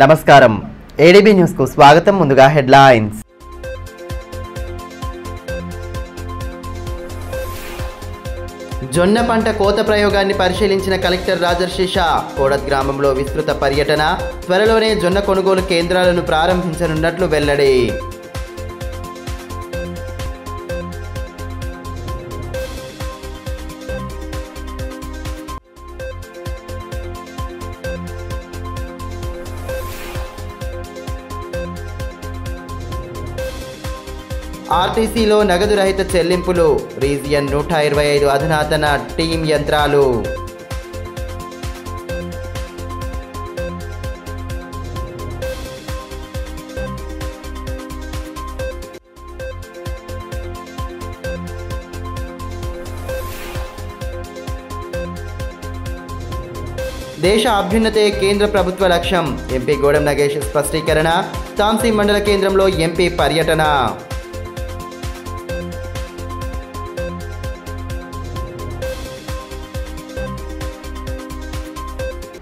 నమస్కారం ADB news కు స్వాగతం. ముందుగా హెడ్లైన్స్. జొన్న పంట కోత ప్రయోగాన్ని పరిశీలించిన కలెక్టర్ రాజర్షి షా. కోడత్ గ్రామంలో విస్తృత పర్యటన. త్వరలోనే జొన్న కొనుగోలు కేంద్రాలను ప్రారంభించనున్నట్లు వెల్లడి. ఆర్టీసీలో నగదు రహిత చెల్లింపులు. రీజియన్ 125 అధునాతన టీమ్ యంత్రాలు. దేశ అభ్యున్నతే కేంద్ర ప్రభుత్వ లక్ష్యం. ఎంపీ గోడం నగేష్ స్పష్టీకరణ. తాంసీ మండల కేంద్రంలో ఎంపీ పర్యటన.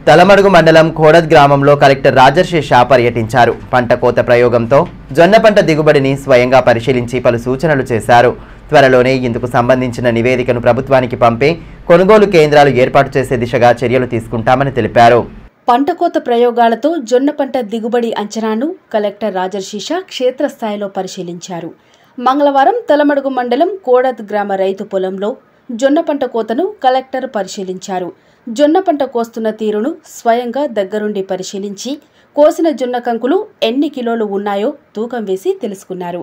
తలమడుగు మండలం కోడత్ గ్రామంలో కలెక్టర్ రాజర్షి షా పర్యటించారు. పంట కోత ప్రయోగంతో జొన్న పంట దిగుబడిని స్వయంగా పరిశీలించి పలు సూచనలు చేశారు. త్వరలోనే ఇందుకు సంబంధించిన నివేదికను ప్రభుత్వానికి పంపి కొనుగోలు కేంద్రాలు ఏర్పాటు చేసే దిశగా చర్యలు తీసుకుంటామని తెలిపారు. పంట కోత ప్రయోగాలతో జొన్న పంట దిగుబడి అంచనాను కలెక్టర్ రాజర్షి షా క్షేత్రస్థాయిలో పరిశీలించారు. మంగళవారం తలమడుగు మండలం కోడత్ గ్రామ రైతు పొలంలో జొన్న పంట కోతను కలెక్టర్ పరిశీలించారు. జొన్న పంట కోస్తున్న తీరును స్వయంగా దగ్గరుండి పరిశీలించి కోసిన జొన్న కంకులు ఎన్ని కిలోలు ఉన్నాయో తూకం వేసి తెలుసుకున్నారు.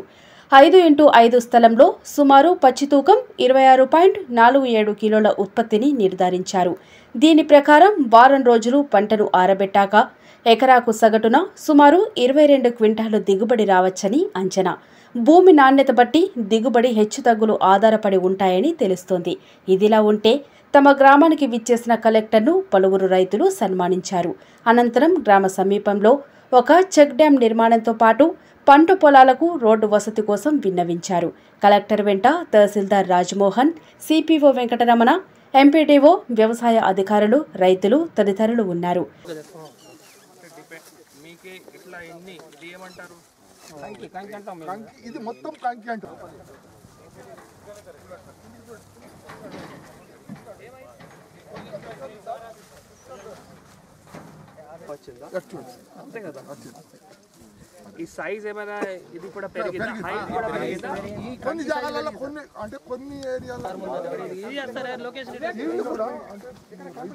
5x5 స్థలంలో సుమారు పచ్చి తూకం 26.47 కిలోల ఉత్పత్తిని నిర్ధారించారు. దీని ప్రకారం వారం రోజులు పంటను ఆరబెట్టాక ఎకరాకు సగటున సుమారు 22 క్వింటాలు దిగుబడి రావచ్చని అంచనా. భూమి నాణ్యత బట్టి దిగుబడి హెచ్చుతగ్గులు ఆధారపడి ఉంటాయని తెలుస్తోంది. ఇదిలా ఉంటే తమ గ్రామానికి విచ్చేసిన కలెక్టర్ను పలువురు రైతులు సన్మానించారు. అనంతరం గ్రామ సమీపంలో ఒక చెక్ డ్యాం నిర్మాణంతో పాటు పంట పొలాలకు రోడ్డు వసతి కోసం విన్నవించారు. కలెక్టర్ వెంట తహసీల్దార్ రాజ్మోహన్, సిపిఓ వెంకటరమణ, ఎంపీడీఓ, వ్యవసాయ అధికారులు, రైతులు తదితరులు ఉన్నారు. అంతే కదా. ఈ సైజ్ ఏమైనా ఇది కూడా పెరిగిందా? హైట్ కూడా పెరిగిందా? కొన్ని జాగాలలో కొన్ని ఏరియాలో లొకేషన్ కూడా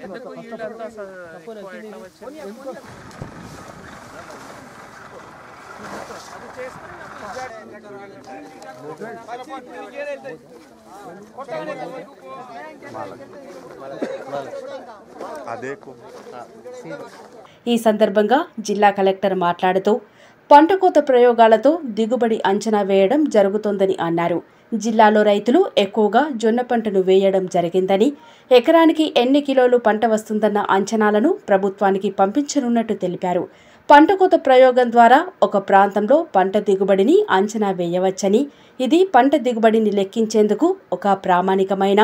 ఎందుకు ఈల్డ్ అంతా ఎట్లా వచ్చింది? ఈ సందర్భంగా జిల్లా కలెక్టర్ మాట్లాడుతూ పంట కోత ప్రయోగాలతో దిగుబడి అంచనా వేయడం జరుగుతోందని అన్నారు. జిల్లాలో రైతులు ఎక్కువగా జొన్న పంటను వేయడం జరిగిందని, ఎకరానికి ఎన్ని కిలోలు పంట వస్తుందన్న అంచనాలను ప్రభుత్వానికి పంపించనున్నట్టు తెలిపారు. పంట కోత ప్రయోగం ద్వారా ఒక ప్రాంతంలో పంట దిగుబడిని అంచనా వేయవచ్చని, ఇది పంట దిగుబడిని లెక్కించేందుకు ఒక ప్రామాణికమైన,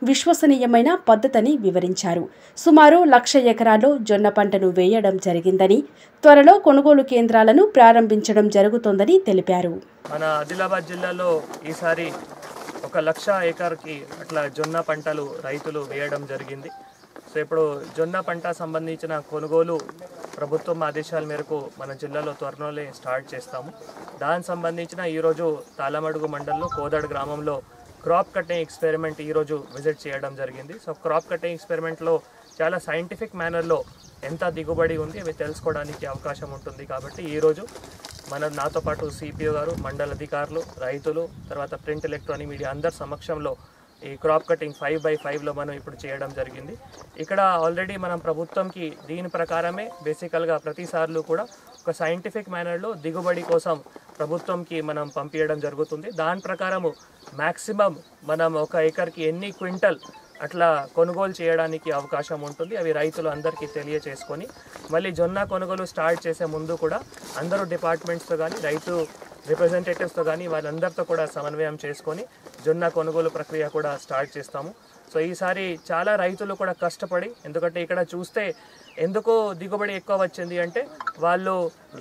విశ్వసనీయమైన పద్ధతిని వివరించారు. సుమారు 1,00,000 ఎకరాల్లో జొన్న పంటను వేయడం జరిగిందని, త్వరలో కొనుగోలు కేంద్రాలను ప్రారంభించడం జరుగుతోందని తెలిపారు. మన ఆదిలాబాద్ జిల్లాలో ఈసారి 1,00,000 ఎకర్కి అట్లా జొన్న పంటలు రైతులు వేయడం జరిగింది. సో ఇప్పుడు జొన్న పంట సంబంధించిన కొనుగోలు ప్రభుత్వం ఆదేశాల మేరకు మన జిల్లాలో త్వరలోనే స్టార్ట్ చేస్తాము. దానికి సంబంధించిన ఈరోజు తాళమడుగు మండలంలో కోదడ్ గ్రామంలో క్రాప్ కటింగ్ ఎక్స్పెరిమెంట్ ఈరోజు విజిట్ చేయడం జరిగింది. సో క్రాప్ కటింగ్ ఎక్స్పెరిమెంట్లో చాలా సైంటిఫిక్ మేనర్లో ఎంత దిగుబడి ఉంది అవి తెలుసుకోవడానికి అవకాశం ఉంటుంది. కాబట్టి ఈరోజు నాతో పాటు సిపిఓ గారు, మండల అధికారులు, రైతులు, తర్వాత ప్రింట్ ఎలక్ట్రానిక్ మీడియా అందరి సమక్షంలో ఈ క్రాప్ కటింగ్ 5x5లో మనం ఇప్పుడు చేయడం జరిగింది. ఇక్కడ ఆల్రెడీ మనం ప్రభుత్వంకి దీని ప్రకారమే బేసికల్గా ప్రతిసార్లు కూడా ఒక సైంటిఫిక్ మేనర్లో దిగుబడి కోసం ప్రభుత్వంకి మనం పంపించడం జరుగుతుంది. దాని ప్రకారము మ్యాక్సిమం మనం ఒక ఎకర్కి ఎన్ని క్వింటల్ అట్లా కొనుగోలు చేయడానికి అవకాశం ఉంటుంది. అవి రైతులు అందరికీ తెలియచేసుకొని మళ్ళీ జొన్న కొనుగోలు స్టార్ట్ చేసే ముందు కూడా అందరూ డిపార్ట్మెంట్స్తో కానీ రైతు రిప్రజెంటేటివ్స్తో కానీ వాళ్ళందరితో కూడా సమన్వయం చేసుకొని జొన్న కొనుగోలు ప్రక్రియ కూడా స్టార్ట్ చేస్తాము. సో ఈసారి చాలా రైతులు కూడా కష్టపడి, ఎందుకంటే ఇక్కడ చూస్తే ఎందుకు దిగుబడి ఎక్కువ వచ్చింది అంటే వాళ్ళు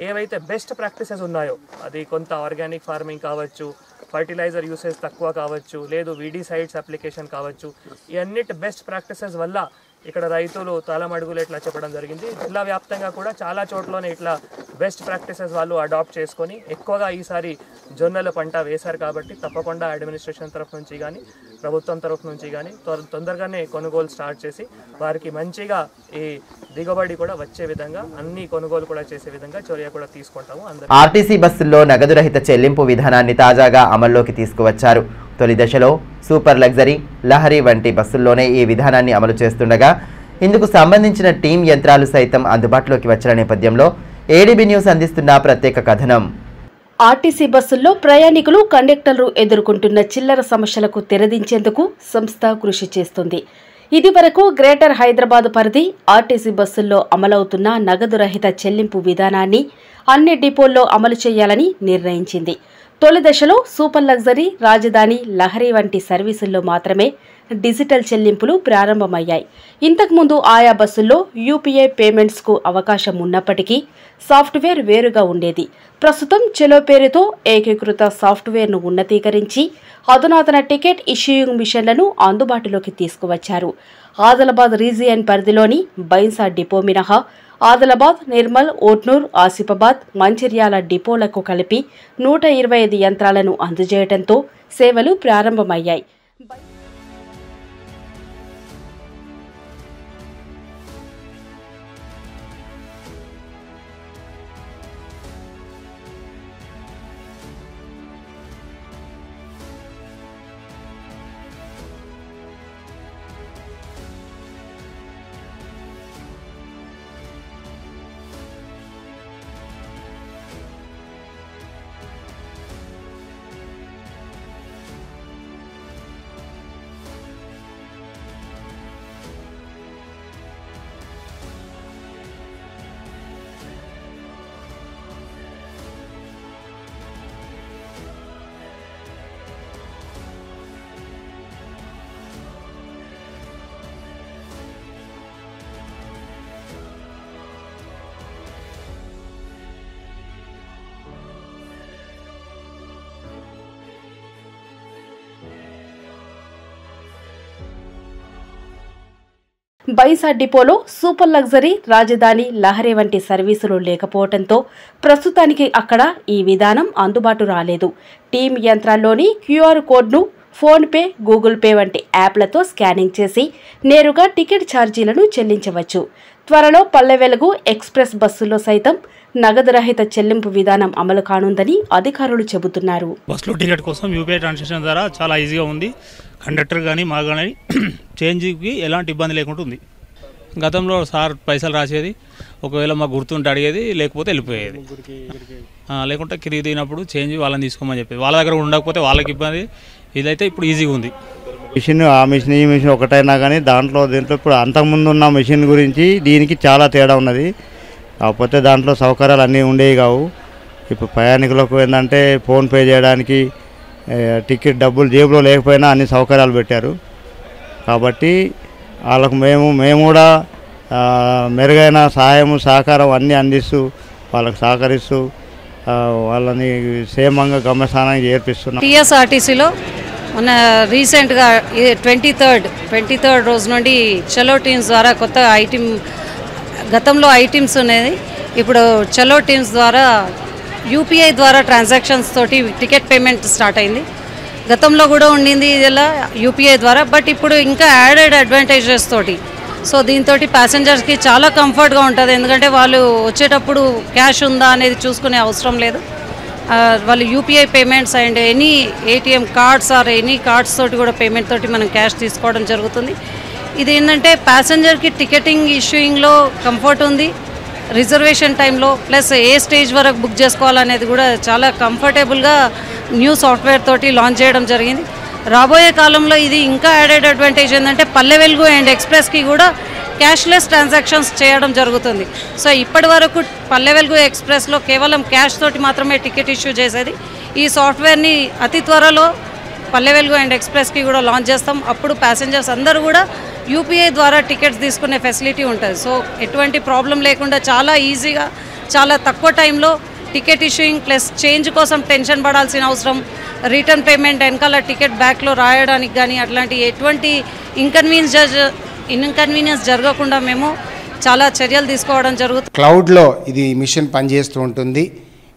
ఏవైతే బెస్ట్ ప్రాక్టీసెస్ ఉన్నాయో, అది కొంత ఆర్గానిక్ ఫార్మింగ్ కావచ్చు, ఫర్టిలైజర్ యూసేజ్ తక్కువ కావచ్చు, లేదు వీడిసైడ్స్ అప్లికేషన్ కావచ్చు, ఈ అన్నిటి బెస్ట్ ప్రాక్టీసెస్ వల్ల ఇక్కడ రైతులు తలమడుగులు ఇట్లా చెప్పడం జరిగింది. జిల్లా వ్యాప్తంగా కూడా చాలా చోట్లనే ఇట్లా బెస్ట్ ప్రాక్టీసెస్ వాళ్ళు అడాప్ట్ చేసుకొని ఎక్కువగా ఈసారి జొన్నల పంట వేశారు. కాబట్టి తప్పకుండా అడ్మినిస్ట్రేషన్ తరఫు నుంచి కానీ ప్రభుత్వం తరఫు నుంచి కానీ తొందరగానే కొనుగోలు స్టార్ట్ చేసి వారికి మంచిగా ఈ దిగుబడి కూడా వచ్చే విధంగా అన్ని కొనుగోలు కూడా చేసే విధంగా చర్య కూడా తీసుకుంటాము. ఆర్టీసీ బస్సుల్లో నగదు రహిత చెల్లింపు విధానాన్ని తాజాగా అమల్లోకి తీసుకువచ్చారు. తొలి దశలో సూపర్ లగ్జరీ, లహరి వంటి బస్సుల్లోనే ఈ విధానాన్ని అమలు చేస్తుండగా ఇందుకు సంబంధించిన టీం యంత్రాలు సైతం అందుబాటులోకి వచ్చిన నేపథ్యంలో ఏడీబీ న్యూస్ అందిస్తున్న ప్రత్యేక కథనం. ఆర్టీసీ బస్సుల్లో ప్రయాణికులు, కండక్టర్లు ఎదుర్కొంటున్న చిల్లర సమస్యలకు తెరదించేందుకు సంస్థ కృషి చేస్తుంది. ఇదివరకు గ్రేటర్ హైదరాబాద్ పరిధి ఆర్టీసీ బస్సుల్లో అమలవుతున్న నగదు రహిత చెల్లింపు విధానాన్ని అన్ని డిపోల్లో అమలు చేయాలని నిర్ణయించింది. తొలి దశలో సూపర్ లగ్జరీ, రాజధాని, లహరి వంటి సర్వీసుల్లో మాత్రమే డిజిటల్ చెల్లింపులు ప్రారంభమయ్యాయి. ఇంతకుముందు ఆయా బస్సుల్లో యూపీఐ పేమెంట్స్కు అవకాశం ఉన్నప్పటికీ సాఫ్ట్వేర్ వేరుగా ఉండేది. ప్రస్తుతం చెలో పేరుతో ఏకీకృత సాఫ్ట్వేర్ను ఉన్నతీకరించి అధునాతన టికెట్ ఇష్యూయింగ్ మిషన్లను అందుబాటులోకి తీసుకువచ్చారు. ఆదిలాబాద్ రీజియన్ పరిధిలోని బైన్సా డిపో మినహా ఆదిలాబాద్, నిర్మల్, ఓట్నూర్, ఆసిఫాబాద్, మంచిర్యాల డిపోలకు కలిపి 125 యంత్రాలను అందజేయడంతో సేవలు ప్రారంభమయ్యాయి. బైన్సా డిపోలో సూపర్ లగ్జరీ, రాజధాని, లహరి వంటి సర్వీసులు లేకపోవడంతో ప్రస్తుతానికి అక్కడ ఈ విధానం అందుబాటు రాలేదు. టీం యంత్రాల్లోని క్యూఆర్ కోడ్ను ఫోన్పే, గూగుల్ పే వంటి యాప్లతో స్కానింగ్ చేసి నేరుగా టికెట్ ఛార్జీలను చెల్లించవచ్చు. త్వరలో పల్లె వెలుగు, ఎక్స్ప్రెస్ బస్సుల్లో సైతం నగదు రహిత చెల్లింపు విధానం అమలు కానుందని అధికారులు చెబుతున్నారు. బస్సులో టికెట్ కోసం యూపీఐ ట్రాన్సాక్షన్ ద్వారా చాలా ఈజీగా ఉంది. కండక్టర్ కానీ మా కానీ చేంజ్కి ఎలాంటి ఇబ్బంది లేకుండా ఉంది. గతంలో సార్ పైసలు రాసేది, ఒకవేళ మాకు గుర్తుంటే అడిగేది, లేకపోతే వెళ్ళిపోయేది. లేకుంటే కిరిగి దిగినప్పుడు చేంజ్ వాళ్ళని తీసుకోమని చెప్పేది. వాళ్ళ దగ్గర ఉండకపోతే వాళ్ళకి ఇబ్బంది. ఇదైతే ఇప్పుడు ఈజీగా ఉంది. మిషన్, ఆ మిషన్ ఈ మిషన్ ఒకటైనా కానీ దీంట్లో ఇప్పుడు అంతకుముందు ఉన్న మిషన్ గురించి దీనికి చాలా తేడా ఉన్నది. కాకపోతే దాంట్లో సౌకర్యాలు అన్నీ ఉండేవి కావు. ఇప్పుడు ప్రయాణికులకు ఏంటంటే ఫోన్పే చేయడానికి, టికెట్ డబ్బులు జేబులో లేకపోయినా అన్ని సౌకర్యాలు పెట్టారు. కాబట్టి వాళ్ళకు మేము కూడా మెరుగైన సహాయము, సహకారం అన్నీ అందిస్తూ వాళ్ళకు సహకరిస్తూ వాళ్ళని క్షేమంగా గమ్యస్థానానికి చేర్పిస్తున్నాం. టీఎస్ఆర్టీసీలో మన రీసెంట్గా 23rd రోజు నుండి చలో టీమ్స్ ద్వారా కొత్త ఐటీమ్, గతంలో ఐటీమ్స్ ఉన్నది, ఇప్పుడు చలో టీమ్స్ ద్వారా యూపీఐ ద్వారా ట్రాన్సాక్షన్స్ తోటి టికెట్ పేమెంట్ స్టార్ట్ అయింది. గతంలో కూడా ఉండింది ఇలా యూపీఐ ద్వారా, బట్ ఇప్పుడు ఇంకా యాడెడ్ అడ్వాంటేజెస్ తోటి. సో దీంతో ప్యాసింజర్స్కి చాలా కంఫర్ట్గా ఉంటుంది. ఎందుకంటే వాళ్ళు వచ్చేటప్పుడు క్యాష్ ఉందా అనేది చూసుకునే అవసరం లేదు. వాళ్ళు UPI payments and any ATM cards or any cards తోటి కూడా పేమెంట్ తోటి మనం క్యాష్ తీసుకోవడం జరుగుతుంది. ఇది ఏంటంటే ప్యాసింజర్కి టికెటింగ్ ఇష్యూయింగ్లో కంఫర్ట్ ఉంది, రిజర్వేషన్ టైంలో ప్లస్ ఏ స్టేజ్ వరకు బుక్ చేసుకోవాలనేది కూడా చాలా కంఫర్టబుల్గా న్యూ సాఫ్ట్వేర్ తోటి లాంచ్ చేయడం జరిగింది. రాబోయే కాలంలో ఇది ఇంకా యాడెడ్ అడ్వాంటేజ్ ఏంటంటే పల్లె వెలుగు అండ్ ఎక్స్ప్రెస్కి కూడా క్యాష్లెస్ ట్రాన్సాక్షన్స్ చేయడం జరుగుతుంది. సో ఇప్పటి వరకు పల్లె వెలుగు, ఎక్స్ప్రెస్లో కేవలం క్యాష్ తోటి మాత్రమే టికెట్ ఇష్యూ చేసేది. ఈ సాఫ్ట్వేర్ని అతి త్వరలో పల్లె వెలుగు అండ్ ఎక్స్ప్రెస్కి కూడా లాంచ్ చేస్తాం. అప్పుడు ప్యాసింజర్స్ అందరూ కూడా యూపీఐ ద్వారా టికెట్స్ తీసుకునే ఫెసిలిటీ ఉంటుంది. సో ఎటువంటి ప్రాబ్లం లేకుండా చాలా ఈజీగా చాలా తక్కువ టైంలో టికెట్ ఇష్యూయింగ్ ప్లస్ చేంజ్ కోసం టెన్షన్ పడాల్సిన అవసరం, రిటర్న్ పేమెంట్ వెనకాల టికెట్ బ్యాక్లో రాయడానికి కానీ అట్లాంటి ఎటువంటి ఇన్కన్వీనియన్స్ జరగకుండా మేము చాలా చర్యలు తీసుకోవడం జరుగుతుంది. క్లౌడ్లో ఇది మిషన్ పనిచేస్తూ ఉంటుంది.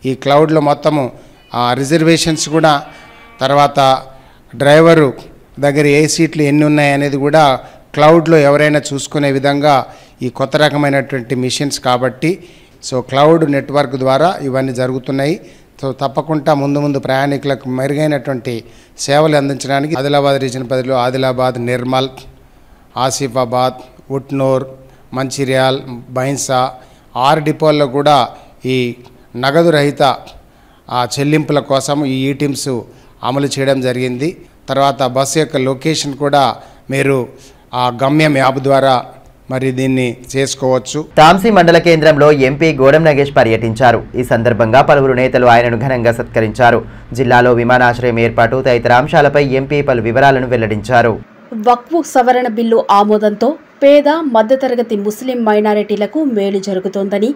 ఈ క్లౌడ్లో మొత్తము రిజర్వేషన్స్ కూడా, తర్వాత డ్రైవరు దగ్గర ఏ సీట్లు ఎన్ని ఉన్నాయి అనేది కూడా క్లౌడ్లో ఎవరైనా చూసుకునే విధంగా ఈ కొత్త రకమైనటువంటి మిషన్స్ కాబట్టి సో క్లౌడ్ నెట్వర్క్ ద్వారా ఇవన్నీ జరుగుతున్నాయి. సో తప్పకుండా ముందు ప్రయాణికులకు మెరుగైనటువంటి సేవలు అందించడానికి ఆదిలాబాద్ రీజన్ పరిధిలో ఆదిలాబాద్, నిర్మల్, ఆసిఫాబాద్, ఉట్నూర్, మంచిర్యాల్, బైన్సా 6 డిపోల్లో కూడా ఈ నగదు రహిత చెల్లింపుల కోసం ఈ ఈటీమ్స్ అమలు చేయడం జరిగింది. తర్వాత బస్సు యొక్క లొకేషన్ కూడా మీరు ఆ గమ్యం యాప్ ద్వారా మరి దీన్ని చేసుకోవచ్చు. తాంసీ మండల కేంద్రంలో ఎంపీ గోడం నగేష్ పర్యటించారు. ఈ సందర్భంగా పలువురు నేతలు ఆయనను ఘనంగా సత్కరించారు. జిల్లాలో విమానాశ్రయం ఏర్పాటు తదితర అంశాలపై ఎంపీ పలు వివరాలను వెల్లడించారు. వక్ఫ్ సవరణ బిల్లు ఆమోదంతో పేద మధ్యతరగతి ముస్లిం మైనారిటీలకు మేలు జరుగుతోందని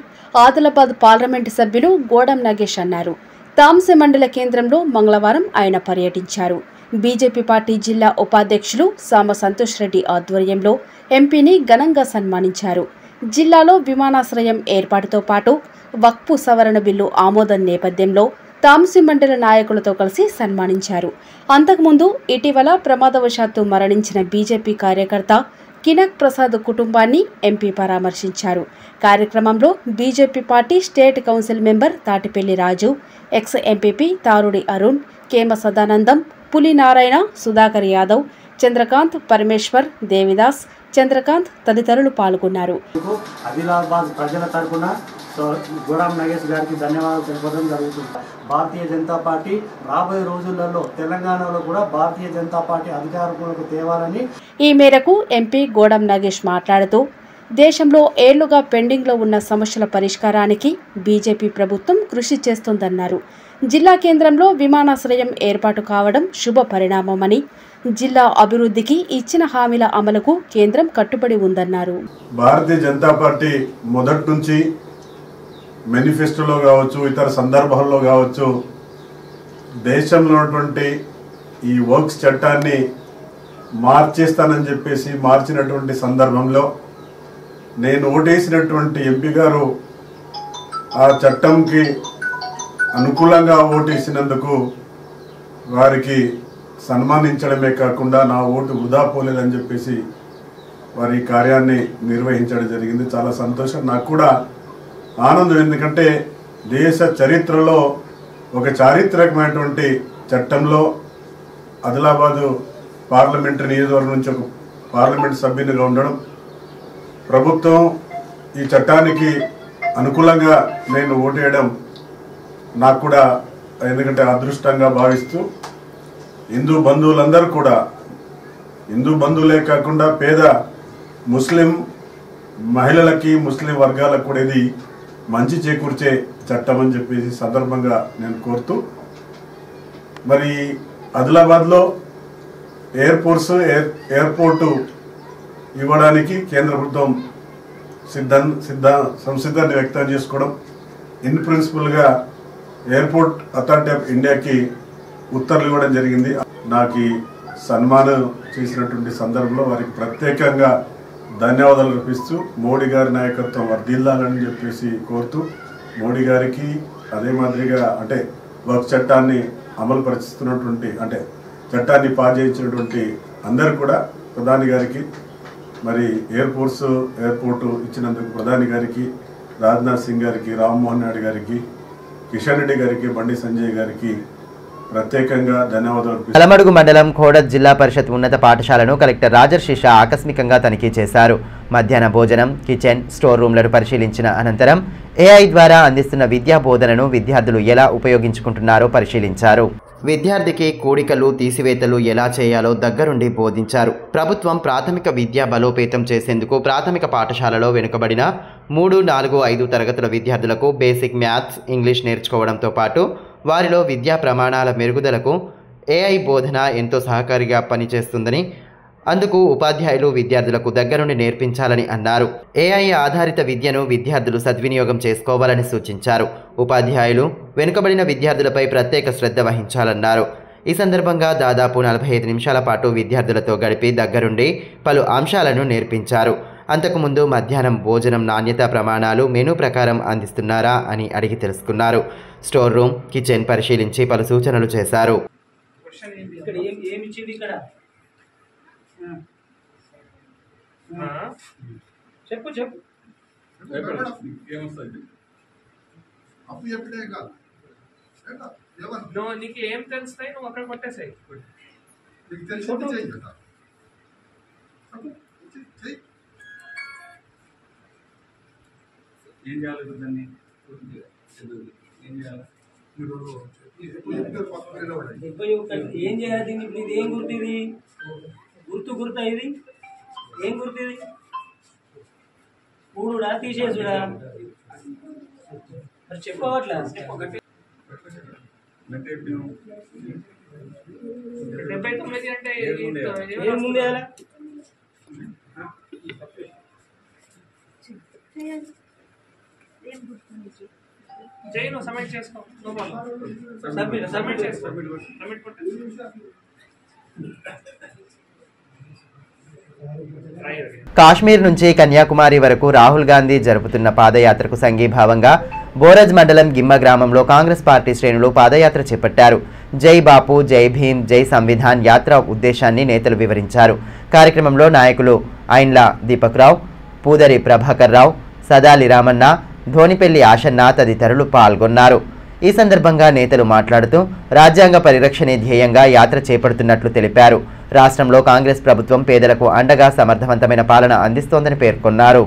ఆదిలాబాద్ పార్లమెంటు సభ్యులు గోడం నగేష్ అన్నారు. తాంసీ మండల కేంద్రంలో మంగళవారం ఆయన పర్యటించారు. బీజేపీ పార్టీ జిల్లా ఉపాధ్యక్షులు సామ సంతోష్ రెడ్డి ఆధ్వర్యంలో ఎంపీని ఘనంగా సన్మానించారు. జిల్లాలో విమానాశ్రయం ఏర్పాటుతో పాటు వక్ఫ్ సవరణ బిల్లు ఆమోదం నేపథ్యంలో తాంసీ మండల నాయకులతో కలిసి సన్మానించారు. అంతకుముందు ఇటీవల ప్రమాదవశాత్తు మరణించిన బీజేపీ కార్యకర్త కినక్ ప్రసాద్ కుటుంబాన్ని ఎంపీ పరామర్శించారు. కార్యక్రమంలో BJP party state council member Tatipalli Raju, ex MPP Tarudi Arun, Kema Sadanandam, Puli Narayana, Sudhakar Yadav, Chandrakant, Parameshwar, Devidas, Chandrakant తదితరులు పాల్గొన్నారు. ఆదిలాబాద్ ప్రజల తరఫున గోడం నగేష్ గారికి ధన్యవాదాలు తెలపడం జరుగుతుంది. భారతీయ జనతా పార్టీ రాబోయే రోజులలో తెలంగాణలో కూడా భారతీయ జనతా పార్టీ అధికారంలోకి తేవాలని ఈ మేరకు ఎంపీ గోడం నగేష్ మాట్లాడుతూ దేశంలో ఏళ్లుగా పెండింగ్లో ఉన్న సమస్యల పరిష్కారానికి బీజేపీ ప్రభుత్వం కృషి చేస్తోందన్నారు. జిల్లా కేంద్రంలో విమానాశ్రయం ఏర్పాటు కావడం శుభ పరిణామమని, జిల్లా అభివృద్ధికి ఇచ్చిన హామీల అమలుకు కేంద్రం కట్టుబడి ఉందన్నారు. భారతీయ జనతా పార్టీ మొదటి నుంచి మేనిఫెస్టోలో కావచ్చు, ఇతర సందర్భాల్లో కావచ్చు, దేశంలో ఉన్నటువంటి ఈ వర్క్స్ చట్టాన్ని మార్చేస్తానని చెప్పేసి మార్చినటువంటి సందర్భంలో నేను ఓటేసినటువంటి ఎంపీ గారు ఆ చట్టంకి అనుకూలంగా ఓటేసినందుకు వారికి సన్మానించడమే కాకుండా నా ఓటు వృధా పోలేదని చెప్పేసి వారి కార్యాన్ని నిర్వహించడం జరిగింది. చాలా సంతోషం, నాకు కూడా ఆనందం. ఎందుకంటే దేశ చరిత్రలో ఒక చారిత్రకమైనటువంటి చట్టంలో ఆదిలాబాదు పార్లమెంటరీ నియోజకవర్గం నుంచి ఒక పార్లమెంట్ సభ్యునిగా ఉండడం, ప్రభుత్వం ఈ చట్టానికి అనుకూలంగా నేను ఓటేయడం నాకు కూడా ఎందుకంటే అదృష్టంగా భావిస్తూ హిందూ బంధువులందరూ కూడా, హిందూ బంధువులే కాకుండా పేద ముస్లిం మహిళలకి, ముస్లిం వర్గాలకు కూడా ఇది మంచి చేకూర్చే చట్టం అని చెప్పేసి సందర్భంగా నేను కోరుతూ, మరి ఆదిలాబాద్లో ఎయిర్పోర్టు ఇవ్వడానికి కేంద్ర ప్రభుత్వం సంసిద్ధాన్ని వ్యక్తం చేసుకోవడం, ఇన్ ప్రిన్సిపల్గా ఎయిర్పోర్ట్ అథారిటీ ఆఫ్ ఇండియాకి ఉత్తర్వులు ఇవ్వడం జరిగింది. నాకు ఈ సన్మానం చేసినటువంటి సందర్భంలో వారికి ప్రత్యేకంగా ధన్యవాదాలు అర్పిస్తూ మోడీ గారి నాయకత్వం వర్ధిల్లాలని చెప్పేసి కోరుతూ, మోడీ గారికి అదే మాదిరిగా అంటే వర్క్ చట్టాన్ని అమలు పరిచిస్తున్నటువంటి అంటే చట్టాన్ని పాస్ చేయించినటువంటి అందరు కూడా ప్రధాని గారికి, మరి ఎయిర్పోర్టు ఇచ్చినందుకు ప్రధాని గారికి, రాజ్నాథ్ సింగ్ గారికి, రామ్మోహన్ నాయుడు గారికి, కిషన్ రెడ్డి గారికి, బండి సంజయ్ గారికి ప్రత్యేకంగా ధన్యవాదాలు. తలమడుగు మండలం ఖోడద్ జిల్లా పరిషత్ ఉన్నత పాఠశాలను కలెక్టర్ రాజర్షి ఆకస్మికంగా తనిఖీ చేశారు. మధ్యాహ్న భోజనం, కిచెన్, స్టోర్ రూమ్లను పరిశీలించిన అనంతరం ఏఐ ద్వారా అందిస్తున్న విద్యా బోధనను విద్యార్థులు ఎలా ఉపయోగించుకుంటున్నారో పరిశీలించారు. విద్యార్థికి కూడికలు, తీసివేతలు ఎలా చేయాలో దగ్గరుండి బోధించారు. ప్రభుత్వం ప్రాథమిక విద్య బలోపేతం చేసేందుకు ప్రాథమిక పాఠశాలలో వెనుకబడిన 3, 4, 5 తరగతుల విద్యార్థులకు బేసిక్ మ్యాథ్స్, ఇంగ్లీష్ నేర్చుకోవడంతో పాటు వారిలో విద్యా ప్రమాణాల మెరుగుదలకు ఏఐ బోధన ఎంతో సహకారిగా పనిచేస్తుందని అందుకు ఉపాధ్యాయులు విద్యార్థులకు దగ్గరుండి నేర్పించాలని అన్నారు. AI ఆధారిత విద్యను విద్యార్థులు సద్వినియోగం చేసుకోవాలని సూచించారు. ఉపాధ్యాయులు వెనుకబడిన విద్యార్థులపై ప్రత్యేక శ్రద్ధ వహించాలన్నారు. ఈ సందర్భంగా దాదాపు 45 నిమిషాల పాటు విద్యార్థులతో గడిపి దగ్గరుండి పలు అంశాలను నేర్పించారు. అంతకుముందు మధ్యాహ్నం భోజనం నాణ్యత ప్రమాణాలు మెనూ ప్రకారం అందిస్తున్నారా అని అడిగి తెలుసుకున్నారు. స్టోర్ రూమ్, కిచెన్ పరిశీలించి పలు సూచనలు చేశారు. నీకు ఏం తెలుస్తాయి నువ్వు అక్కడ కొట్టేసాయి. ఏం చేయాలి దాన్ని ఏం చేయాలి ఏం చేయాలి దీన్ని? ఇది ఏం గుర్తు? ఇది గుర్తు ఇది ఏం గుర్తు? ఇది కూడుడా తీసేసుడా? మరి చెప్పవట్లా ఏముంది కాశ్మీర్ నుంచి కన్యాకుమారి వరకు రాహుల్ గాంధీ జరుపుతున్న పాదయాత్రకు సంఘీభావంగా బోరజ్ మండలం గిమ్మ గ్రామంలో కాంగ్రెస్ పార్టీ శ్రేణులు పాదయాత్ర చేపట్టారు. జై బాపు, జై భీమ్, జై సంవిధాన్ యాత్ర ఉద్దేశాన్ని నేతలు వివరించారు. కార్యక్రమంలో నాయకులు ఐన్ల దీపక్ రావు, పూదరి ప్రభాకర్ రావు, సదాలి రామన్న, ధోనిపెల్లి ఆశన్న తదితరులు పాల్గొన్నారు. ఈ సందర్భంగా నేతలు మాట్లాడుతూ రాజ్యాంగ పరిరక్షణే ధ్యేయంగా యాత్ర చేపడుతున్నట్లు తెలిపారు. రాష్ట్రంలో కాంగ్రెస్ ప్రభుత్వం పేదలకు అండగా సమర్థవంతమైన పాలన అందిస్తోందని పేర్కొన్నారు.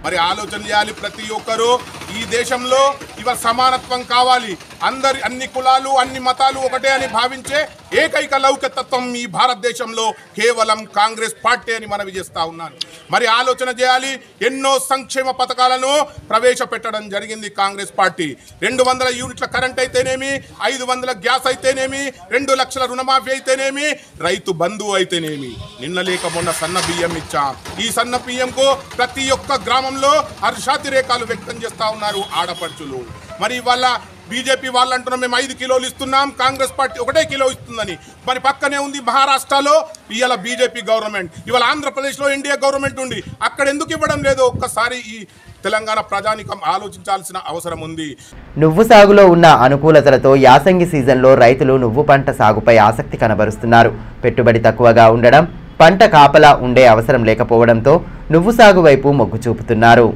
మరి ఆలోచన చేయాలి. ప్రతి ఒక్కరూ ఈ దేశంలో ఇవాళ సమానత్వం కావాలి. అన్ని కులాలు అన్ని మతాలు ఒకటే అని భావించే ఏకైక లౌకికతత్వం ఈ భారతదేశంలో కేవలం కాంగ్రెస్ పార్టీ అని మనవి చేస్తా ఉన్నాను. మరి ఆలోచన చేయాలి. ఎన్నో సంక్షేమ పథకాలను ప్రవేశపెట్టడం జరిగింది కాంగ్రెస్ పార్టీ. 200 యూనిట్ల కరెంట్ అయితేనేమి, 500 గ్యాస్ అయితేనేమి, 2 లక్షల రుణమాఫీ అయితేనేమి, రైతు బంధు అయితేనేమి, నిన్న లేక మొన్న సన్న బియ్యం ఇచ్చాం. ఈ సన్న బియ్యంకు ప్రతి ఒక్క గ్రామంలో హర్షాతిరేకాలు వ్యక్తం చేస్తా ఉన్నారు ఆడపడుచులు. మరి వాళ్ళ బీజేపీ వాళ్ళు అంటున్నాం మేము 5 కిలోలు ఇస్తున్నాం, కాంగ్రెస్ పార్టీ 1 కిలో ఇస్తుందని. మరి పక్కనే ఉంది మహారాష్ట్రలో ఇవాళ బీజేపీ గవర్నమెంట్, ఇవాళ ఆంధ్రప్రదేశ్లో ఎన్డీఏ గవర్నమెంట్ ఉంది. అక్కడ ఎందుకు ఇవ్వడం లేదు? ఒక్కసారి ఈ తెలంగాణ ప్రజానికం ఆలోచించాల్సిన అవసరం ఉంది. నువ్వు సాగులో ఉన్న అనుకూలతలతో యాసంగి సీజన్లో రైతులు నువ్వు పంట సాగుపై ఆసక్తి కనబరుస్తున్నారు. పెట్టుబడి తక్కువగా ఉండడం, పంట కాపలా ఉండే అవసరం లేకపోవడంతో నువ్వు సాగు వైపు మొగ్గు చూపుతున్నారు.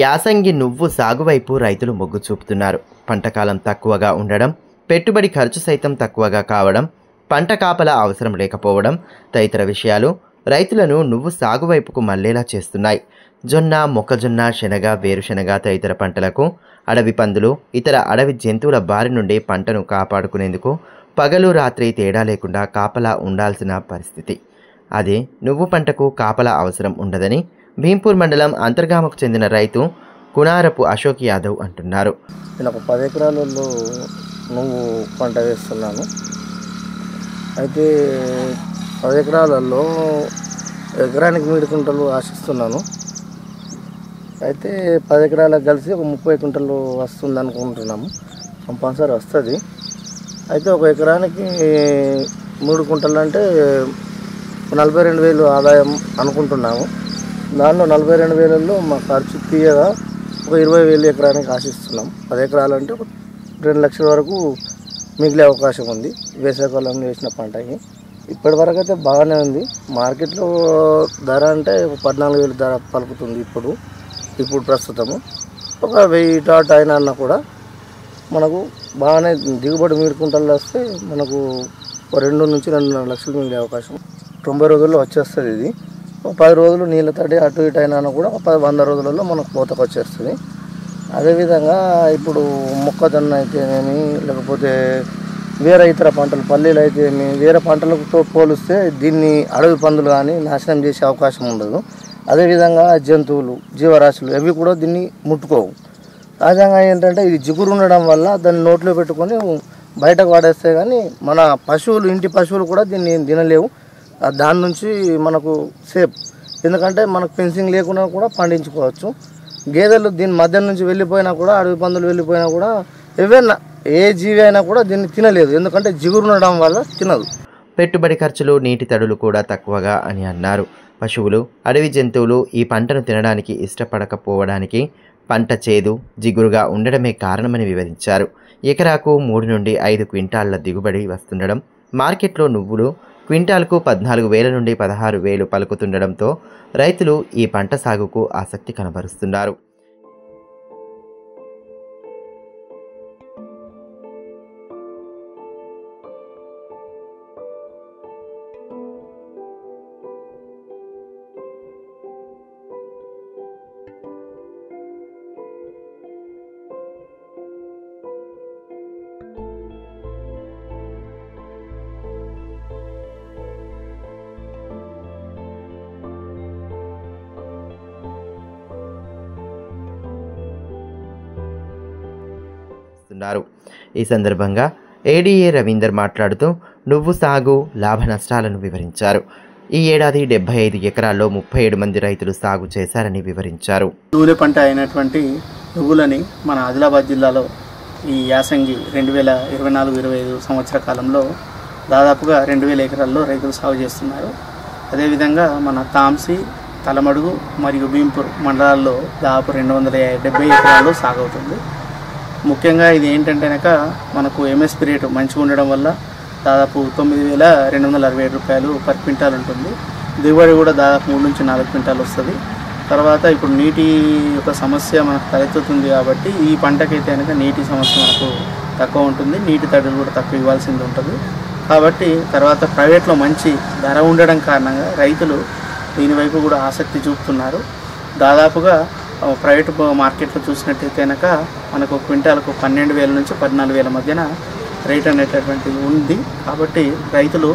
యాసంగి నువ్వు సాగు వైపు రైతులు మొగ్గు చూపుతున్నారు. పంటకాలం తక్కువగా ఉండడం, పెట్టుబడి ఖర్చు సైతం తక్కువగా కావడం, పంట కాపలా అవసరం లేకపోవడం తదితర విషయాలు రైతులను నువ్వు సాగు వైపుకు మళ్లేలా చేస్తున్నాయి. జొన్న, మొక్కజొన్న, శనగ, వేరుశనగ తదితర పంటలకు అడవి పందులు, ఇతర అడవి జంతువుల బారి నుండి పంటను కాపాడుకునేందుకు పగలు రాత్రి తేడా లేకుండా కాపలా ఉండాల్సిన పరిస్థితి. అదే నువ్వు పంటకు కాపలా అవసరం ఉండదని భీంపూర్ మండలం అంతర్గామకు చెందిన రైతు కునారపు అశోక్ యాదవ్ అంటున్నారు. నేను ఒక 10 ఎకరాలలో నువ్వు పంట వేస్తున్నాను. అయితే 10 ఎకరాలలో ఎకరానికి 3 క్వింటలు ఆశిస్తున్నాను. అయితే 10 ఎకరాలకు కలిసి ఒక 30 క్వింటలు వస్తుంది అనుకుంటున్నాము. కంపల్సరీ వస్తుంది. అయితే ఒక ఎకరానికి 3 క్వింటలు అంటే 42,000 ఆదాయం అనుకుంటున్నాము. దానిలో 42,000లో మా ఖర్చు తీయగా ఒక 20,000 ఎకరానికి ఆశిస్తున్నాం. 10 ఎకరాలంటే 2 లక్షల వరకు మిగిలే అవకాశం ఉంది వేసవికాలంలో వేసిన పంటకి. ఇప్పటి వరకు అయితే బాగానే ఉంది. మార్కెట్లో ధర అంటే 14,000 ధర పలుకుతుంది ఇప్పుడు ప్రస్తుతము. ఒక 1000 టాట్ అయినా కూడా మనకు బాగానే దిగుబడి 3 క్వింటాలు వస్తే మనకు 2 నుంచి 2.5 లక్షలు మిగిలే అవకాశం 90 రోజుల్లో వచ్చేస్తుంది. ఇది 10 రోజులు నీళ్ళ తడి అటు ఇటు అయినా కూడా 100 రోజులలో మనకు కోతకు వచ్చేస్తుంది. అదేవిధంగా ఇప్పుడు మొక్కజొన్న అయితేనేమి, లేకపోతే వేరే ఇతర పంటలు పల్లీలు అయితేనేమి, వేరే పంటలతో పోలిస్తే దీన్ని అడవి పందులు కానీ నాశనం చేసే అవకాశం ఉండదు. అదేవిధంగా జంతువులు, జీవరాశులు అవి కూడా దీన్ని ముట్టుకోవు. సహజంగా ఏంటంటే ఇది జిగురు ఉండడం వల్ల దాన్ని నోట్లో పెట్టుకొని బయటకు వాడేస్తే కానీ మన పశువులు, ఇంటి పశువులు కూడా దీన్ని తినలేవు. దాని నుంచి మనకు సేఫ్, ఎందుకంటే మనకు ఫెన్సింగ్ లేకుండా కూడా పండించుకోవచ్చు. గేదెలు దీని మధ్య నుంచి వెళ్ళిపోయినా కూడా, అడవి పందులు వెళ్ళిపోయినా కూడా ఏవైనా ఏ జీవి అయినా కూడా దీన్ని తినలేదు, ఎందుకంటే జిగురు ఉండడం వల్ల తినదు. పెట్టుబడి ఖర్చులు, నీటి తడులు కూడా తక్కువగా అని అన్నారు. పశువులు, అడవి జంతువులు ఈ పంటను తినడానికి ఇష్టపడకపోవడానికి పంట చేదు, జిగురుగా ఉండడమే కారణమని వివరించారు. ఎకరాకు 3 నుండి 5 క్వింటాళ్ల దిగుబడి వస్తుండడం, మార్కెట్లో నువ్వులు క్వింటాల్కు 14,000 నుండి 16,000 పలుకుతుండడంతో రైతులు ఈ పంట సాగుకు ఆసక్తి కనబరుస్తున్నారు. ఈ సందర్భంగా ఏడీఏ రవీందర్ మాట్లాడుతూ నువ్వు సాగు లాభ నష్టాలను వివరించారు. ఈ ఏడాది 75 ఎకరాల్లో 37 మంది రైతులు సాగు చేశారని వివరించారు. నూనె పంట అయినటువంటి నువ్వులని మన ఆదిలాబాద్ జిల్లాలో ఈ యాసంగి 2024-25 సంవత్సర కాలంలో దాదాపుగా 2000 ఎకరాల్లో రైతులు సాగు చేస్తున్నారు. అదేవిధంగా మన తాంసి, తలమడుగు మరియు భీంపూర్ మండలాల్లో దాదాపు 270 ఎకరాల్లో సాగు అవుతుంది. ముఖ్యంగా ఇది ఏంటంటే కనుక మనకు ఎంఎస్పి రేటు మంచిగా ఉండడం వల్ల దాదాపు 9,267 రూపాయలు పర్ క్వింటాల్ ఉంటుంది. దిగుబడి కూడా దాదాపు 3 నుంచి 4 క్వింటాలు వస్తుంది. తర్వాత ఇప్పుడు నీటి యొక్క సమస్య మనకు తలెత్తుతుంది కాబట్టి ఈ పంటకైతే కనుక నీటి సమస్య మనకు తక్కువ ఉంటుంది, నీటి తడులు కూడా తక్కువ ఇవ్వాల్సింది ఉంటుంది. కాబట్టి తర్వాత ప్రైవేట్లో మంచి ధర ఉండడం కారణంగా రైతులు దీనివైపు కూడా ఆసక్తి చూపుతున్నారు. దాదాపుగా ప్రైవేట్ మార్కెట్లో చూసినట్టయితే కనుక మనకు క్వింటాలకు 12,000 నుంచి 14,000 మధ్యన రేట్ అనేటటువంటిది ఉంది. కాబట్టి రైతులు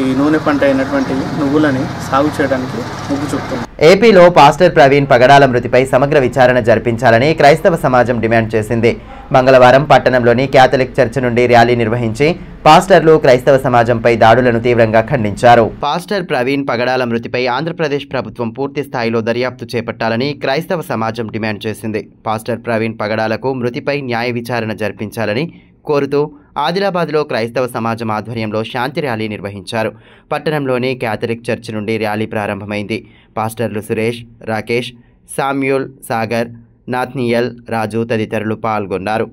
ఈ నూనె పంట అయినటువంటి నువ్వులని సాగు చేయడానికి మొగ్గు చూపుతున్నారు. ఏపీలో పాస్టర్ ప్రవీణ్ పగడాల మృతిపై సమగ్ర విచారణ జరిపించాలని క్రైస్తవ సమాజం డిమాండ్ చేసింది. మంగళవారం పట్టణంలోని క్యాథలిక్ చర్చ్ నుండి ర్యాలీ నిర్వహించి పాస్టర్లు క్రైస్తవ సమాజంపై దాడులను తీవ్రంగా ఖండించారు. పాస్టర్ ప్రవీణ్ పగడాల మృతిపై ఆంధ్రప్రదేశ్ ప్రభుత్వం పూర్తి స్థాయిలో దర్యాప్తు చేపట్టాలని క్రైస్తవ సమాజం డిమాండ్ చేసింది. పాస్టర్ ప్రవీణ్ పగడాలకు మృతిపై న్యాయ విచారణ జరిపించాలని కోరుతూ ఆదిలాబాద్లో క్రైస్తవ సమాజం ఆధ్వర్యంలో శాంతి ర్యాలీ నిర్వహించారు. పట్టణంలోని క్యాథలిక్ చర్చ్ నుండి ర్యాలీ ప్రారంభమైంది. పాస్టర్లు సురేష్, రాకేష్, సామ్యూల్, సాగర్, నాథ్నియల్, రాజు తదితరులు పాల్గొన్నారు.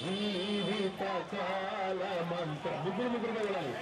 జీవిత కాలమంత ముగ్గురు వెళ్ళాలి.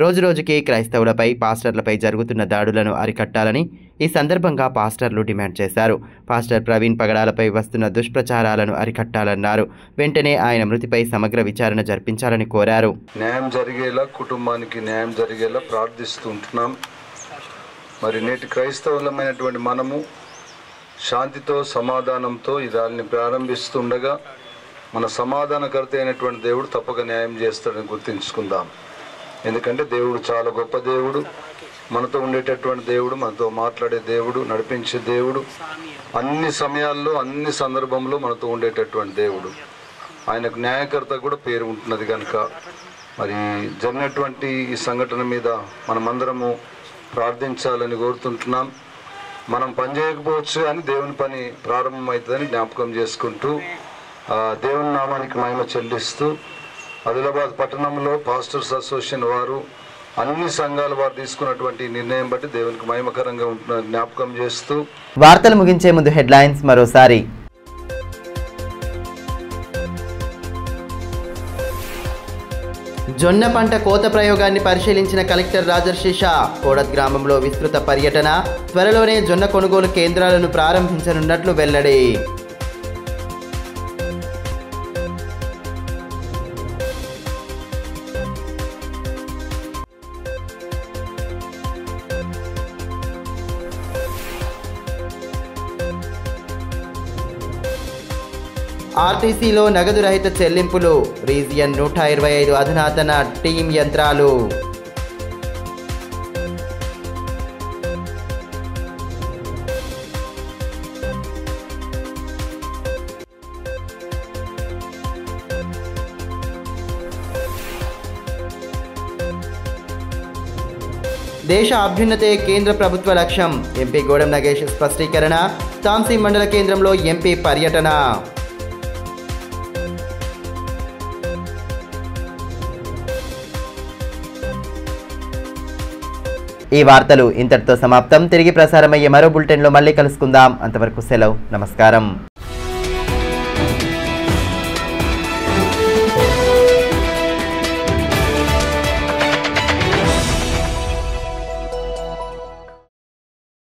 రోజురోజుకి క్రైస్తవులపై, పాస్టర్లపై జరుగుతున్న దాడులను అరికట్టాలని ఈ సందర్భంగా పాస్టర్లు డిమాండ్ చేశారు. పాస్టర్ ప్రవీణ్ పగడాలపై వస్తున్న దుష్ప్రచారాలను అరికట్టాలన్నారు. వెంటనే ఆయన మృతిపై సమగ్ర విచారణ జరిపించాలని కోరారు. న్యాయం జరిగేలా, కుటుంబానికి న్యాయం జరిగేలా ప్రార్థిస్తుంటున్నాం. మరి నేటి క్రైస్తవులమైనటువంటి మనము శాంతితో, సమాధానంతో ఈ ర్యాలీని ప్రారంభిస్తుండగా మన సమాధానకర్త అయినటువంటి దేవుడు తప్పక న్యాయం చేస్తాడని గుర్తుంచుకుందాం. ఎందుకంటే దేవుడు చాలా గొప్ప దేవుడు, మనతో ఉండేటటువంటి దేవుడు, మనతో మాట్లాడే దేవుడు, నడిపించే దేవుడు, అన్ని సమయాల్లో అన్ని సందర్భంలో మనతో ఉండేటటువంటి దేవుడు. ఆయనకు న్యాయకర్త కూడా పేరు ఉంటున్నది కనుక మరి జరిగినటువంటి ఈ సంఘటన మీద మనమందరము ప్రార్థించాలని కోరుతుంటున్నాం. మనం పని చేయకపోవచ్చు కానీ దేవుని పని ప్రారంభమవుతుందని జ్ఞాపకం చేసుకుంటూ దేవుని నామానికి మహిమ చెల్లిస్తూ ఆదిలాబాద్ పట్టణంలో పాస్టర్స్ అసోసియేషన్ వారు అన్ని సంఘాల వారు తీసుకున్నటువంటి నిర్ణయం బట్టి దేవునికి మహిమకరంగా ఉంటున్న జ్ఞాపకం చేస్తూ వార్తలు ముగించే ముందు హెడ్లైన్స్ మరోసారి. జొన్న పంట కోత ప్రయోగాన్ని పరిశీలించిన కలెక్టర్ రాజర్షి షా. కోడత్ గ్రామంలో విస్తృత పర్యటన. త్వరలోనే జొన్న కొనుగోలు కేంద్రాలను ప్రారంభించనున్నట్లు వెల్లడి. ఆర్టీసీలో నగదు రహిత చెల్లింపులు. రీజియన్ 125 అధునాతన టీం యంత్రాలు. దేశ అభ్యున్నతే కేంద్ర ప్రభుత్వ లక్ష్యం. ఎంపీ గోడం నగేష్ స్పష్టీకరణ. తాంసీ మండల కేంద్రంలో ఎంపీ పర్యటన. ఈ వార్తలు ఇంతటితో సమాప్తం. తిరిగి ప్రసారమయ్యే మరో బులెటిన్లో మళ్ళీ కలుసుకుందాం. అంతవరకు సెలవు. నమస్కారం.